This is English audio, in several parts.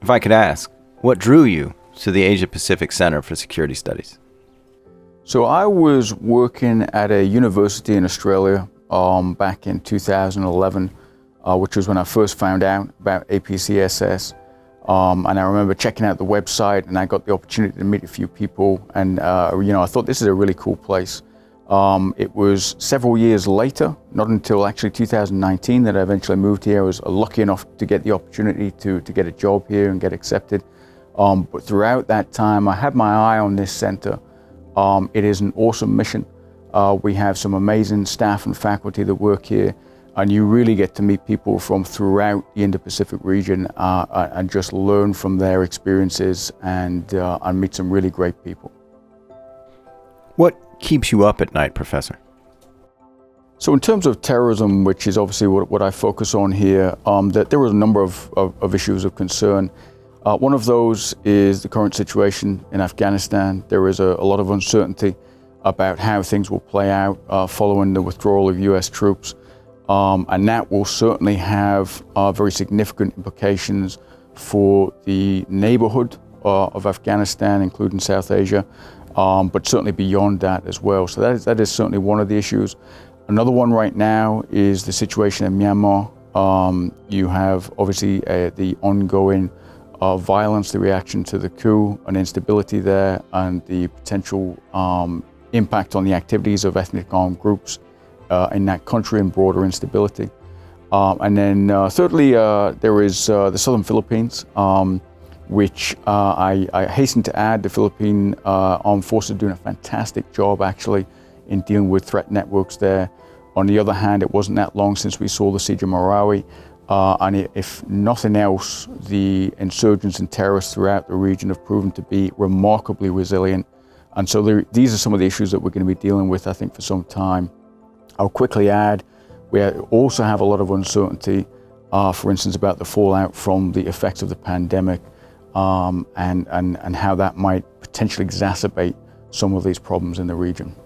If I could ask, what drew you to the Asia-Pacific Center for Security Studies? So I was working at a university in Australia back in 2011, which was when I first found out about APCSS. And I remember checking out the website, and I got the opportunity to meet a few people, and I thought this is a really cool place. It was several years later, not until actually 2019, that I eventually moved here. I was lucky enough to get the opportunity to get a job here and get accepted. But throughout that time, I had my eye on this center. It is an awesome mission. We have some amazing staff and faculty that work here, and you really get to meet people from throughout the Indo-Pacific region and just learn from their experiences and meet some really great people. What keeps you up at night, Professor? So in terms of terrorism, which is obviously what I focus on here, that there are a number of issues of concern. One of those is the current situation in Afghanistan. There is a lot of uncertainty about how things will play out following the withdrawal of US troops. And that will certainly have very significant implications for the neighborhood of Afghanistan, including South Asia, but certainly beyond that as well. So that is certainly one of the issues. Another one right now is the situation in Myanmar. You have obviously the ongoing violence, the reaction to the coup, and instability there, and the potential impact on the activities of ethnic armed groups in that country and broader instability. And then thirdly, there is the southern Philippines, which I hasten to add, the Philippine Armed Forces are doing a fantastic job actually in dealing with threat networks there. On the other hand, it wasn't that long since we saw the siege of Marawi. And if nothing else, the insurgents and terrorists throughout the region have proven to be remarkably resilient. And so these are some of the issues that we're going to be dealing with, I think, for some time. I'll quickly add, we also have a lot of uncertainty, for instance, about the fallout from the effects of the pandemic and how that might potentially exacerbate some of these problems in the region.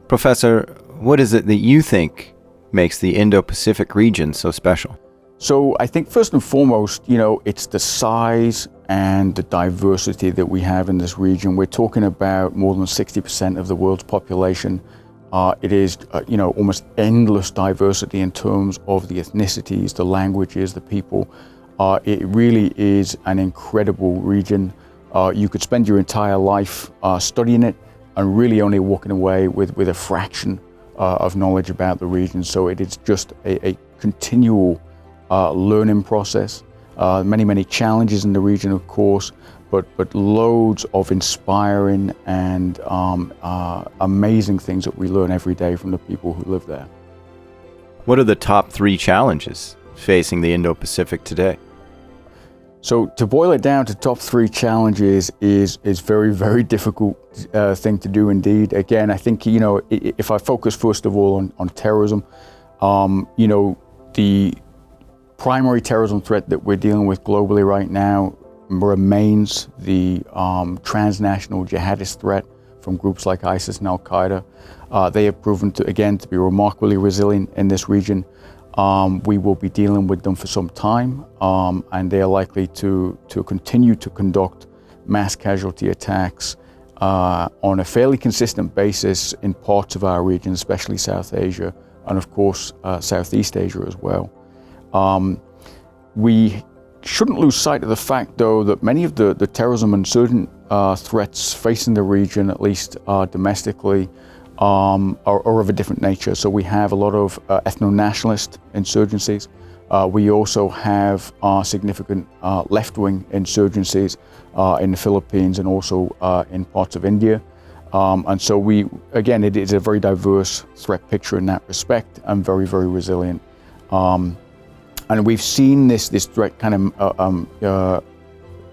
Professor, what is it that you think makes the Indo-Pacific region so special? So I think first and foremost, it's the size and the diversity that we have in this region. We're talking about more than 60% of the world's population. It is, almost endless diversity in terms of the ethnicities, the languages, the people. It really is an incredible region. You could spend your entire life studying it and really only walking away with a fraction of knowledge about the region. So it is just a continual learning process. Many challenges in the region, of course, but loads of inspiring and amazing things that we learn every day from the people who live there. What are the top 3 challenges facing the Indo-Pacific today? So to boil it down to top 3 challenges is very difficult thing to do indeed. Again, I think, if I focus first of all on terrorism, the primary terrorism threat that we're dealing with globally right now remains the transnational jihadist threat from groups like ISIS and Al-Qaeda. They have proven to be remarkably resilient in this region. We will be dealing with them for some time, and they are likely to continue to conduct mass casualty attacks on a fairly consistent basis in parts of our region, especially South Asia, and of course Southeast Asia as well. We shouldn't lose sight of the fact, though, that many of the terrorism and insurgent threats facing the region, at least domestically, are of a different nature. So we have a lot of ethno-nationalist insurgencies. We also have significant left-wing insurgencies in the Philippines and also in parts of India. And so it is a very diverse threat picture in that respect and very resilient. And we've seen this threat kind of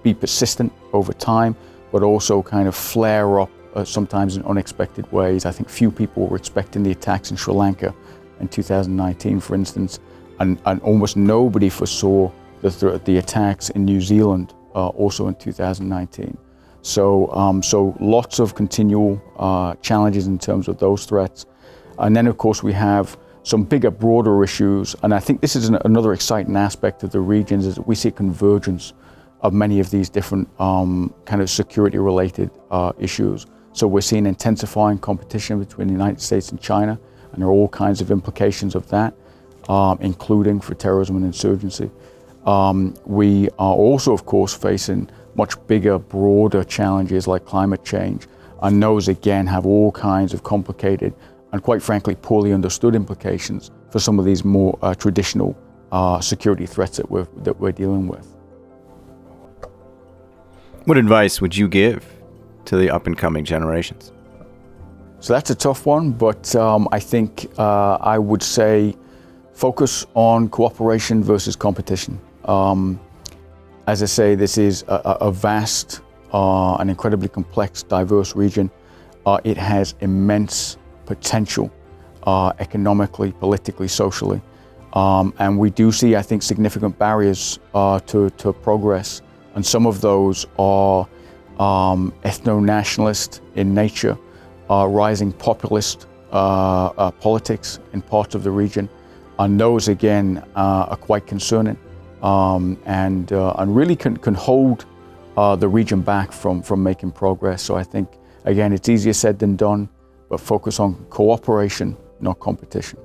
be persistent over time, but also kind of flare up sometimes in unexpected ways. I think few people were expecting the attacks in Sri Lanka in 2019, for instance, and almost nobody foresaw the attacks in New Zealand also in 2019. So lots of continual challenges in terms of those threats. And then, of course, we have some bigger, broader issues. And I think this is another exciting aspect of the regions, is that we see convergence of many of these different kind of security-related issues. So we're seeing intensifying competition between the United States and China, and there are all kinds of implications of that, including for terrorism and insurgency. We are also, of course, facing much bigger, broader challenges like climate change, and those again have all kinds of complicated and, quite frankly, poorly understood implications for some of these more traditional security threats that we're dealing with. What advice would you give to the up-and-coming generations? So that's a tough one, but I think I would say focus on cooperation versus competition. As I say, this is a vast and incredibly complex, diverse region. It has immense potential economically, politically, socially. And we do see, I think, significant barriers to progress. And some of those are ethno-nationalist in nature, rising populist politics in parts of the region. And those, again, are quite concerning and really can hold the region back from making progress. So I think, again, it's easier said than done, but focus on cooperation, not competition.